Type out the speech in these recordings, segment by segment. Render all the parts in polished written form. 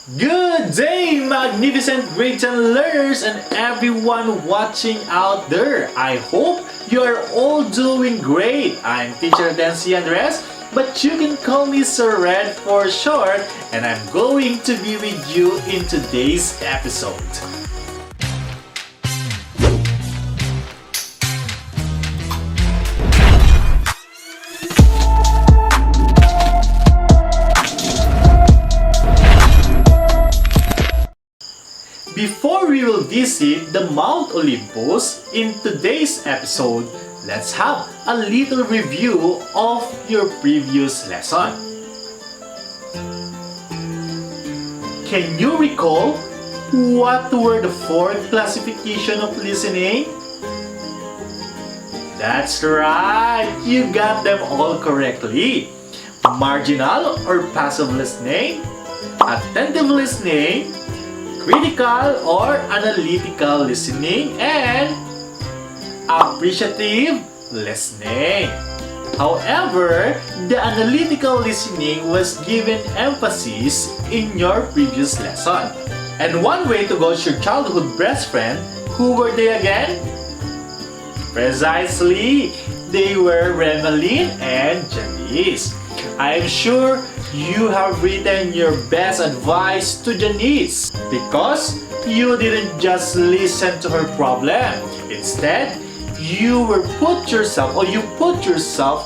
Good day, magnificent grade 10 learners and everyone watching out there. I hope you are all doing great. I'm teacher Nancy Andres, but you can call me Sir Red for short, and I'm going to be with you in today's episode. Before we will visit the Mount Olympus in today's episode, let's have a little review of your previous lesson. Can you recall what were the four classification of listening? That's right, you got them all correctly. Marginal or passive listening, attentive listening, critical or analytical listening, and appreciative listening. However, the analytical listening was given emphasis in your previous lesson. And one way to gauge your childhood best friend, who were they again? Precisely, they were Remeline and Janice. I'm sure you have written your best advice to Janice because you didn't just listen to her problem. Instead, you put yourself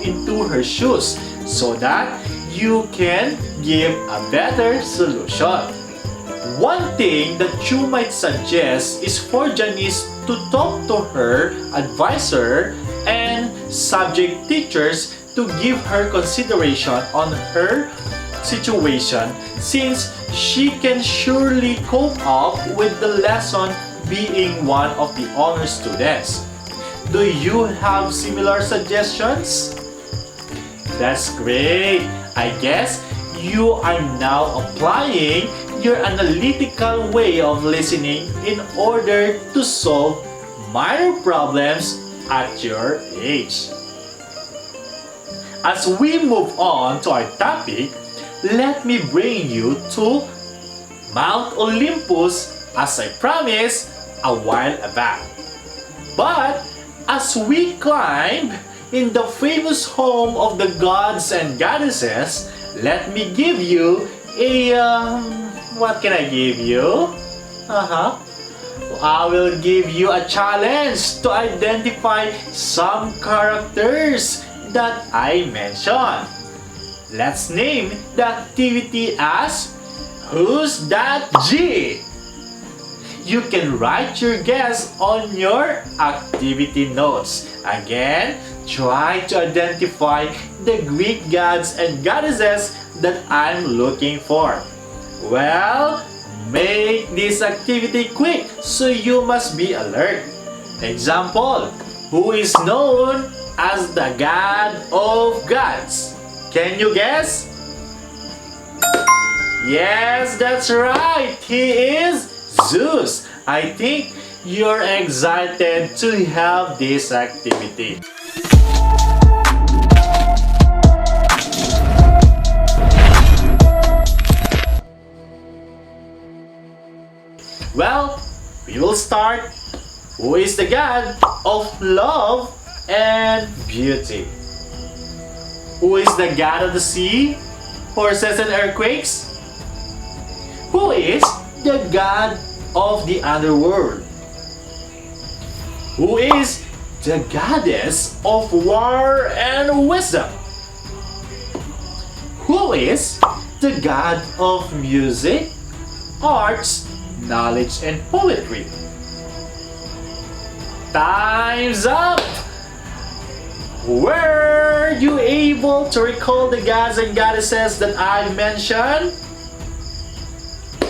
into her shoes so that you can give a better solution. One thing that you might suggest is for Janice to talk to her advisor and subject teachers to give her consideration on her situation, since she can surely cope up with the lesson being one of the honor students. Do you have similar suggestions? That's great! I guess you are now applying your analytical way of listening in order to solve minor problems at your age. As we move on to our topic, let me bring you to Mount Olympus as I promised a while back. But as we climb in the famous home of the gods and goddesses, let me give you what can I give you? I will give you a challenge to identify some characters that I mentioned. Let's name the activity as Who's That G? You can write your guess on your activity notes. Again, try to identify the Greek gods and goddesses that I'm looking for. Well, make this activity quick so you must be alert. Example, who is known as the god of gods? Can you guess? Yes, that's right. He is Zeus. I think you're excited to have this activity. Well, we will start. Who is the god of love and beauty? Who is the god of the sea, horses and earthquakes? Who is the god of the underworld? Who is the goddess of war and wisdom? Who is the god of music, arts, knowledge, and poetry? Time's up! Were you able to recall the gods and goddesses that I mentioned?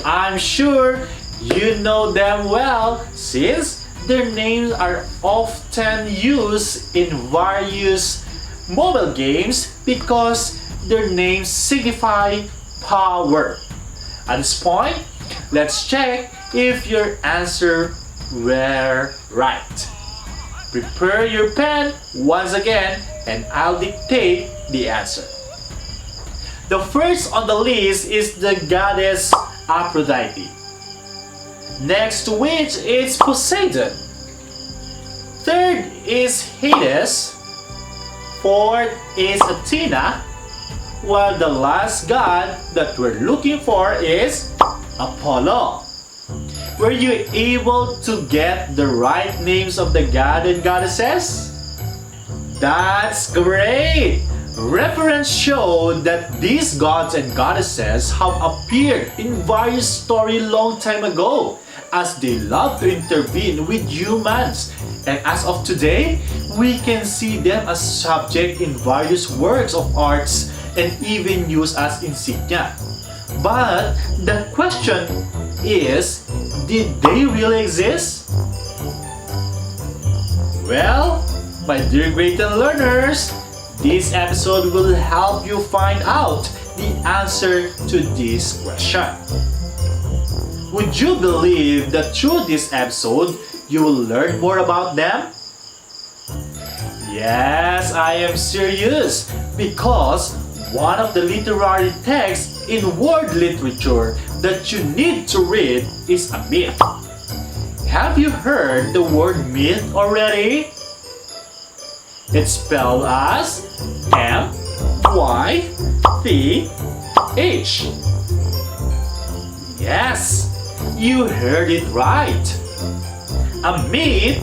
I'm sure you know them well since their names are often used in various mobile games because their names signify power. At this point, let's check if your answer were right. Prepare your pen once again and I'll dictate the answer. The first on the list is the goddess Aphrodite. Next to which is Poseidon. Third is Hades. Fourth is Athena. While the last god that we're looking for is Apollo. Were you able to get the right names of the god and goddesses? That's great! Reference showed that these gods and goddesses have appeared in various stories long time ago, as they love to intervene with humans. And as of today, we can see them as subject in various works of arts and even used as insignia. But the question is, did they really exist? Well, my dear Grayton learners, this episode will help you find out the answer to this question. Would you believe that through this episode, you will learn more about them? Yes, I am serious, because one of the literary texts in world literature that you need to read is a myth. Have you heard the word myth already? It's spelled as M-Y-T-H. Yes, you heard it right. A myth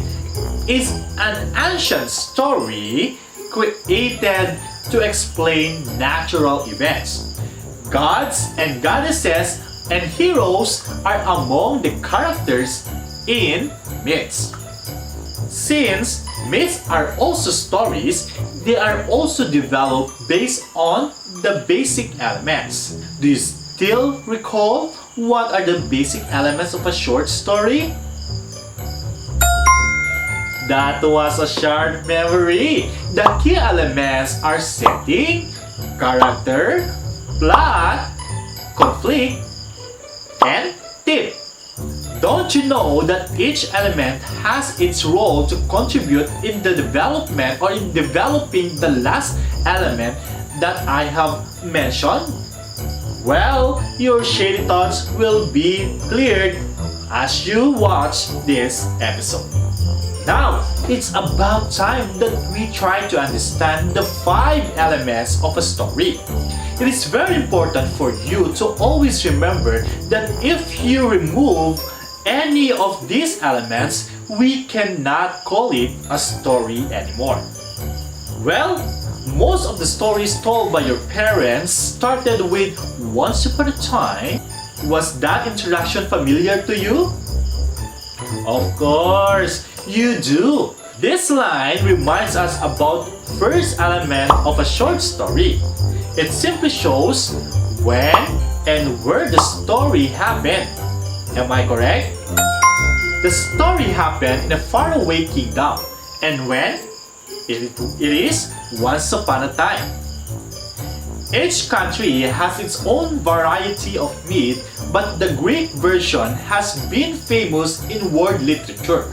is an ancient story created to explain natural events. Gods and goddesses and heroes are among the characters in myths. Since myths are also stories, they are also developed based on the basic elements. Do you still recall what are the basic elements of a short story? That was a sharp memory. The key elements are setting, character, plot, conflict, and theme. Don't you know that each element has its role to contribute in the development or in developing the last element that I have mentioned? Well, your shady thoughts will be cleared as you watch this episode. Now, it's about time that we try to understand the 5 elements of a story. It is very important for you to always remember that if you remove any of these elements, we cannot call it a story anymore. Well, most of the stories told by your parents started with "Once upon a time." Was that introduction familiar to you? Of course, you do. This line reminds us about first element of a short story. It simply shows when and where the story happened. Am I correct? The story happened in a faraway kingdom, and when? It is once upon a time. Each country has its own variety of myth, but the Greek version has been famous in world literature.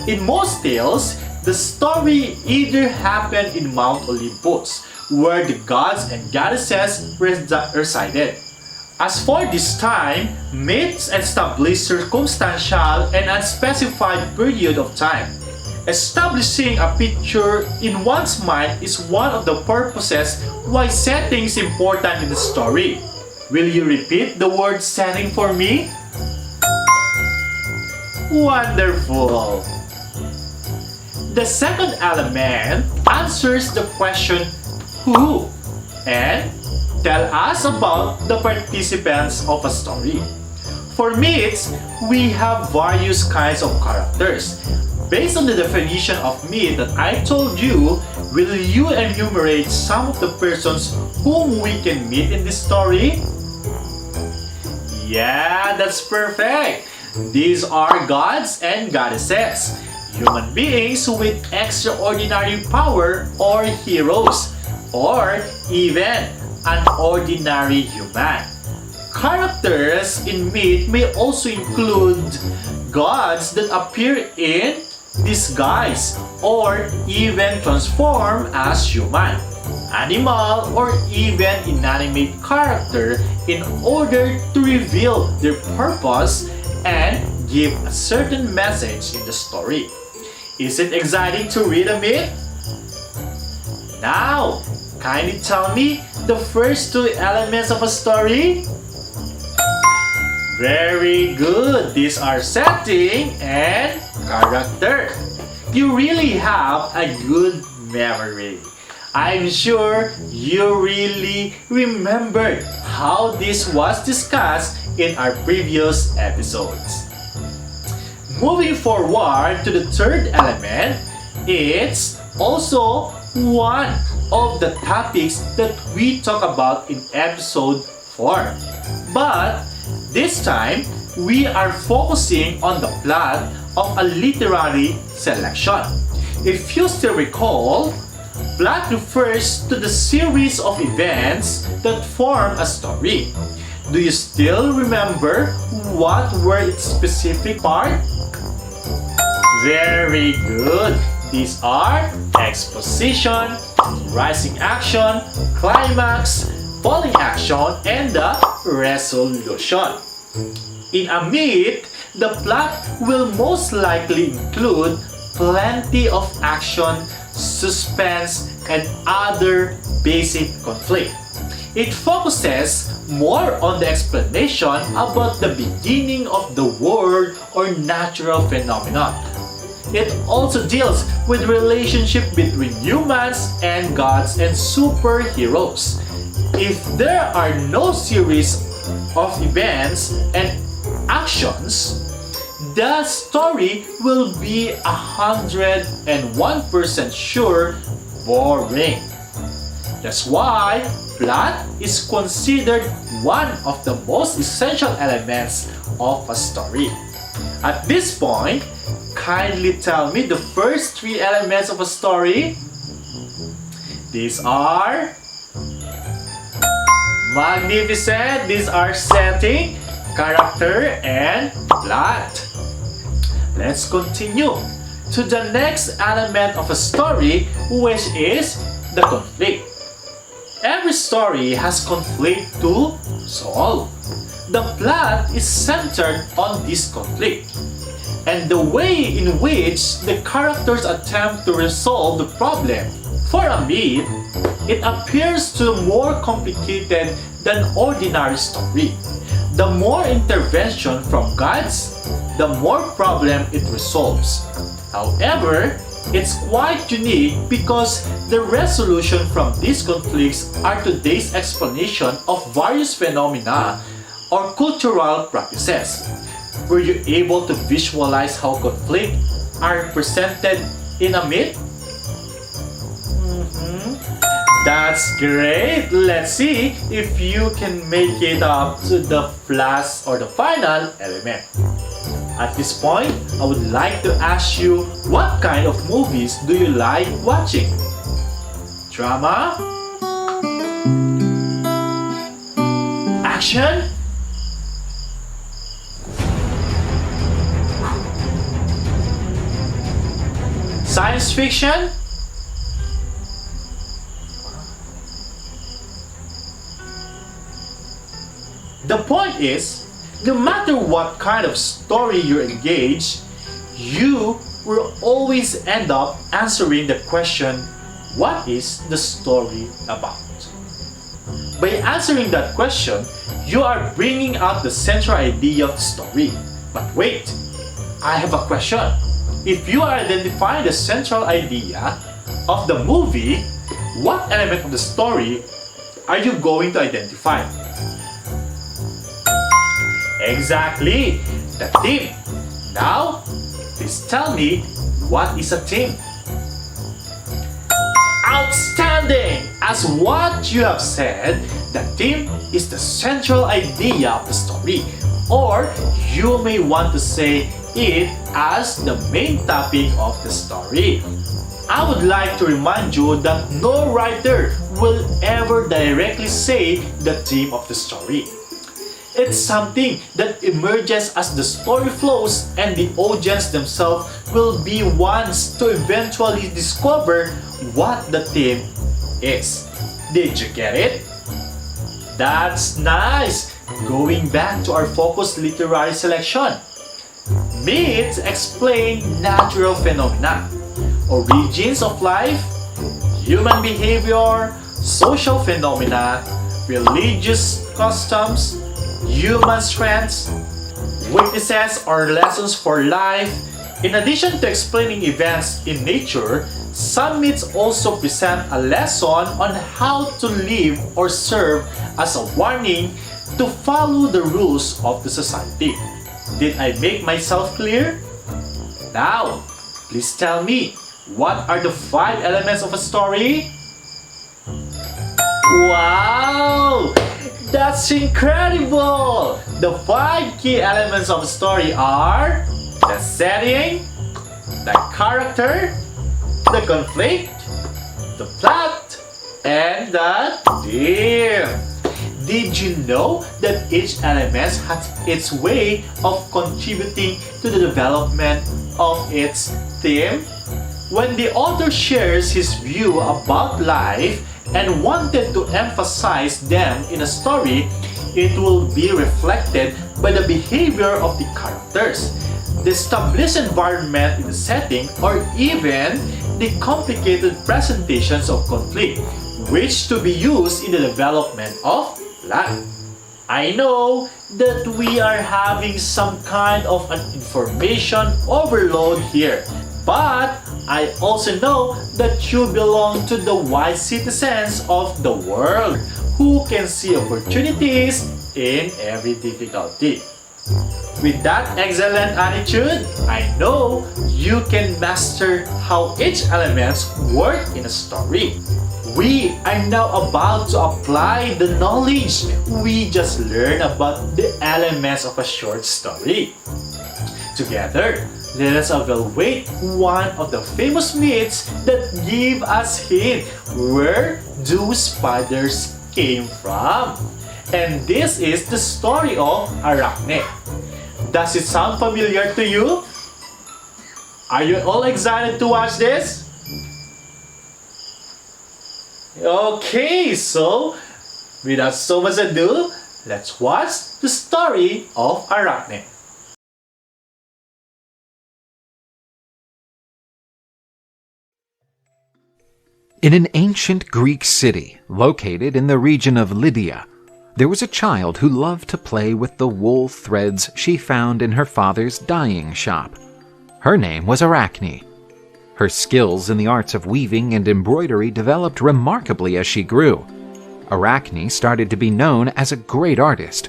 In most tales, the story either happened in Mount Olympus, where the gods and goddesses resided. As for this time, myths establish circumstantial and unspecified period of time. Establishing a picture in one's mind is one of the purposes why setting is important in the story. Will you repeat the word setting for me? Wonderful! The second element answers the question who and tell us about the participants of a story. For myths, we have various kinds of characters. Based on the definition of myth that I told you, will you enumerate some of the persons whom we can meet in this story? Yeah, that's perfect! These are gods and goddesses, human beings with extraordinary power or heroes, or even an ordinary human. Characters in myth may also include gods that appear in disguise or even transform as human. animal, or even inanimate character in order to reveal their purpose and give a certain message in the story. Is it exciting to read a myth? Now, kindly tell me the first two elements of a story. Very good. These are setting and character. You really have a good memory. I'm sure you really remembered how this was discussed in our previous episodes. Moving forward to the third element, it's also one of the topics that we talk about in episode 4. But this time, we are focusing on the plot of a literary selection. If you still recall, plot refers to the series of events that form a story. Do you still remember what were its specific parts? Very good. These are exposition, rising action, climax, falling action, and the resolution. In a myth, the plot will most likely include plenty of action, suspense, and other basic conflict. It focuses more on the explanation about the beginning of the world or natural phenomenon. It also deals with relationship between humans and gods and superheroes. If there are no series of events and actions, the story will be 101% sure boring. That's why plot is considered one of the most essential elements of a story. At this point, kindly tell me the first three elements of a story. These are magnificent. These are setting, character, and plot. Let's continue to the next element of a story, which is the conflict. Every story has conflict to solve. The plot is centered on this conflict and the way in which the characters attempt to resolve the problem. For a myth, it appears to more complicated than ordinary story. The more intervention from gods, the more problem it resolves. However, it's quite unique because the resolution from these conflicts are today's explanation of various phenomena or cultural practices. Were you able to visualize how conflicts are presented in a myth? That's great! Let's see if you can make it up to the last or the final element. At this point, I would like to ask you, what kind of movies do you like watching? Drama? Action? Science fiction? The point is, no matter what kind of story you engage, you will always end up answering the question, what is the story about? By answering that question, you are bringing out the central idea of the story. But wait, I have a question. If you are identifying the central idea of the movie, what element of the story are you going to identify? Exactly, the theme. Now, please tell me, what is a theme? Outstanding! As what you have said, the theme is the central idea of the story, or you may want to say it as the main topic of the story. I would like to remind you that no writer will ever directly say the theme of the story. It's something that emerges as the story flows, and the audience themselves will be ones to eventually discover what the theme is. Did you get it? That's nice! Going back to our focused literary selection. Myths explain natural phenomena, origins of life, human behavior, social phenomena, religious customs, human strengths, weaknesses or lessons for life. In addition to explaining events in nature, some myths also present a lesson on how to live or serve as a warning to follow the rules of the society. Did I make myself clear? Now, please tell me, what are the 5 elements of a story? Wow! That's incredible! The 5 key elements of a story are the setting, the character, the conflict, the plot, and the theme. Did you know that each element has its way of contributing to the development of its theme? When the author shares his view about life and wanted to emphasize them in a story, it will be reflected by the behavior of the characters, the established environment in the setting, or even the complicated presentations of conflict, which to be used in the development of plot. I know that we are having some kind of an information overload here, but I also know that you belong to the wise citizens of the world who can see opportunities in every difficulty. With that excellent attitude, I know you can master how each element works in a story. We are now about to apply the knowledge we just learned about the elements of a short story. Together, let us evaluate one of the famous myths that give us hint where do spiders came from. And this is the story of Arachne. Does it sound familiar to you? Are you all excited to watch this? Okay, so without so much ado, let's watch the story of Arachne. In an ancient Greek city located in the region of Lydia, there was a child who loved to play with the wool threads she found in her father's dyeing shop. Her name was Arachne. Her skills in the arts of weaving and embroidery developed remarkably as she grew. Arachne started to be known as a great artist.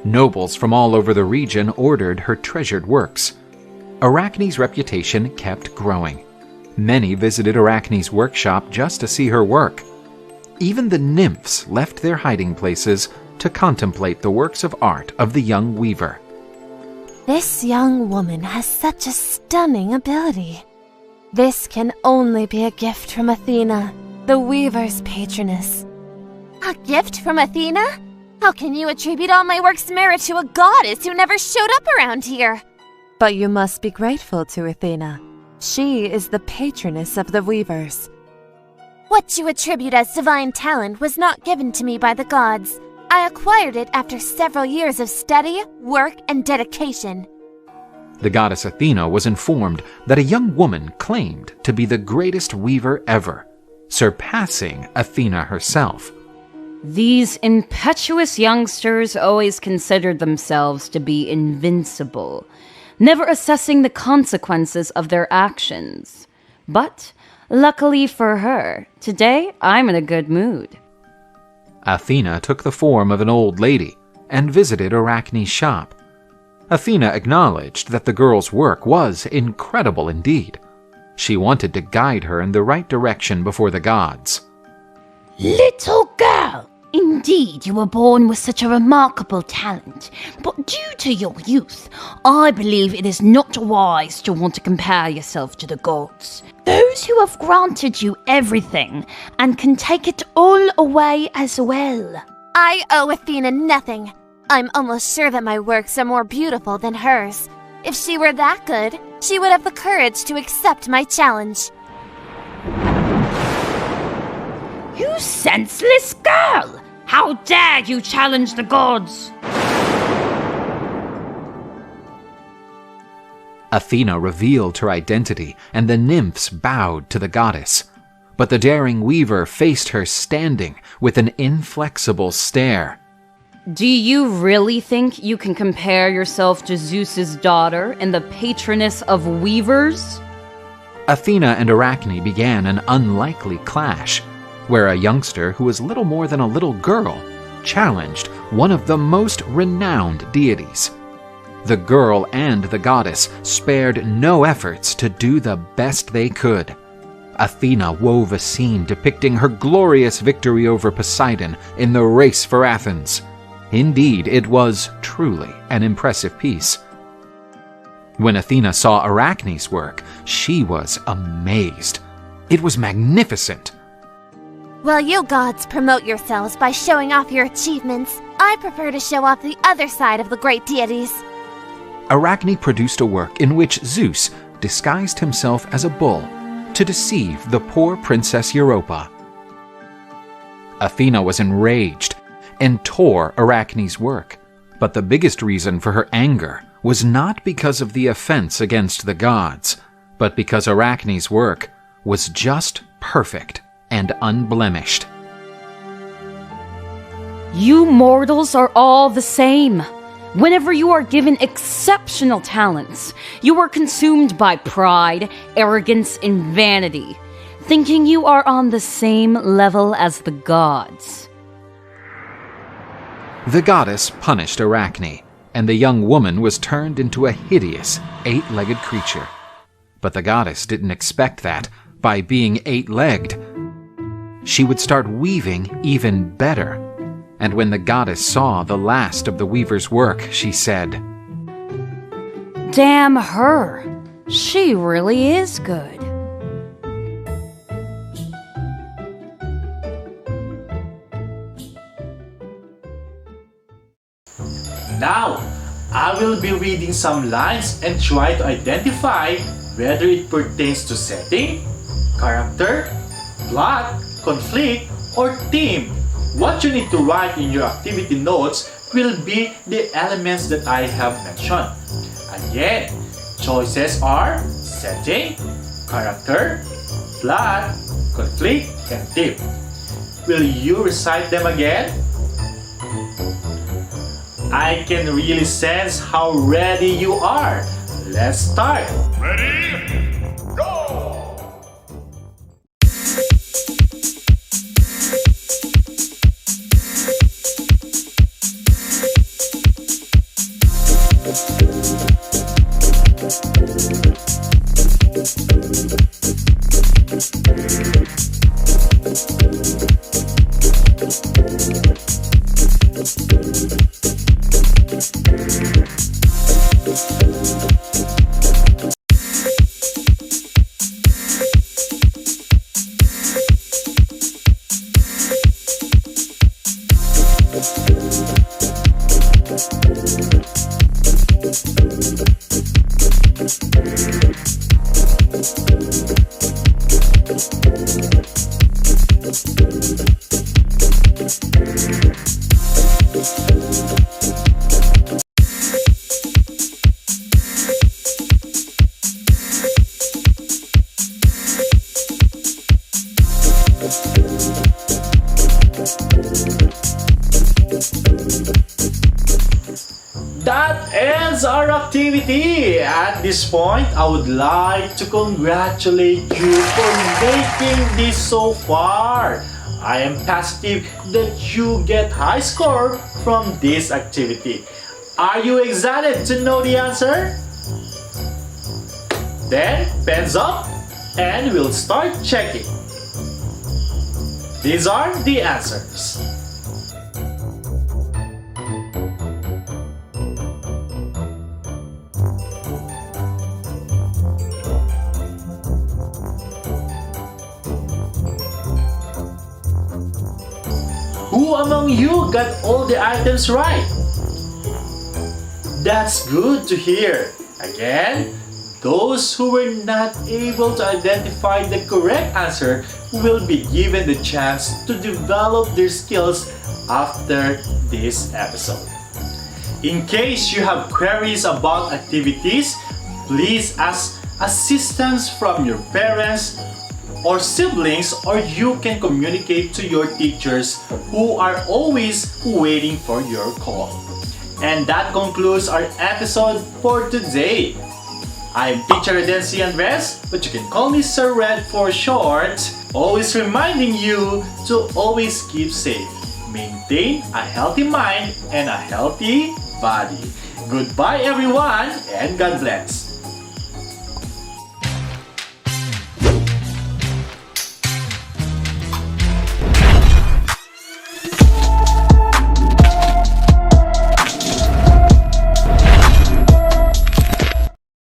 Nobles from all over the region ordered her treasured works. Arachne's reputation kept growing. Many visited Arachne's workshop just to see her work. Even the nymphs left their hiding places to contemplate the works of art of the young weaver. This young woman has such a stunning ability. This can only be a gift from Athena, the weaver's patroness. A gift from Athena? How can you attribute all my work's merit to a goddess who never showed up around here? But you must be grateful to Athena. She is the patroness of the weavers. What you attribute as divine talent was not given to me by the gods. I acquired it after several years of study, work, and dedication. The goddess Athena was informed that a young woman claimed to be the greatest weaver ever, surpassing Athena herself. These impetuous youngsters always considered themselves to be invincible, never assessing the consequences of their actions. But, luckily for her, today I'm in a good mood. Athena took the form of an old lady and visited Arachne's shop. Athena acknowledged that the girl's work was incredible indeed. She wanted to guide her in the right direction before the gods. Little girl, indeed you were born with such a remarkable talent, but due to your youth, I believe it is not wise to want to compare yourself to the gods. Those who have granted you everything and can take it all away as well. I owe Athena nothing. I'm almost sure that my works are more beautiful than hers. If she were that good, she would have the courage to accept my challenge. You senseless girl! How dare you challenge the gods? Athena revealed her identity, and the nymphs bowed to the goddess. But the daring weaver faced her standing with an inflexible stare. Do you really think you can compare yourself to Zeus's daughter and the patroness of weavers? Athena and Arachne began an unlikely clash, where a youngster who was little more than a little girl challenged one of the most renowned deities. The girl and the goddess spared no efforts to do the best they could. Athena wove a scene depicting her glorious victory over Poseidon in the race for Athens. Indeed, it was truly an impressive piece. When Athena saw Arachne's work, she was amazed. It was magnificent. While you gods promote yourselves by showing off your achievements, I prefer to show off the other side of the great deities. Arachne produced a work in which Zeus disguised himself as a bull to deceive the poor Princess Europa. Athena was enraged and tore Arachne's work, but the biggest reason for her anger was not because of the offense against the gods, but because Arachne's work was just perfect and unblemished. You mortals are all the same. Whenever you are given exceptional talents, you are consumed by pride, arrogance, and vanity, thinking you are on the same level as the gods. The goddess punished Arachne, and the young woman was turned into a hideous, 8-legged creature. But the goddess didn't expect that, by being 8-legged, she would start weaving even better. And when the goddess saw the last of the weaver's work, she said, Damn her! She really is good. Now, I will be reading some lines and try to identify whether it pertains to setting, character, plot, conflict, or theme. What you need to write in your activity notes will be the elements that I have mentioned. Again, choices are setting, character, plot, conflict, and theme. Will you recite them again? I can really sense how ready you are. Let's start. Ready? Go! That ends our activity. At this point, I would like to congratulate you for making this so far. I am positive that you get high score from this activity. Are you excited to know the answer? Then, pens up and we'll start checking. These are the answers. Who among you got all the items right? That's good to hear. Again, Those who were not able to identify the correct answer will be given the chance to develop their skills after this episode. In case you have queries about activities, please ask assistance from your parents or siblings, or you can communicate to your teachers who are always waiting for your call. And that concludes our episode for today. I'm Teacher Redency Andres, but you can call me Sir Red for short. Always reminding you to always keep safe, maintain a healthy mind and a healthy body. Goodbye everyone, and God bless.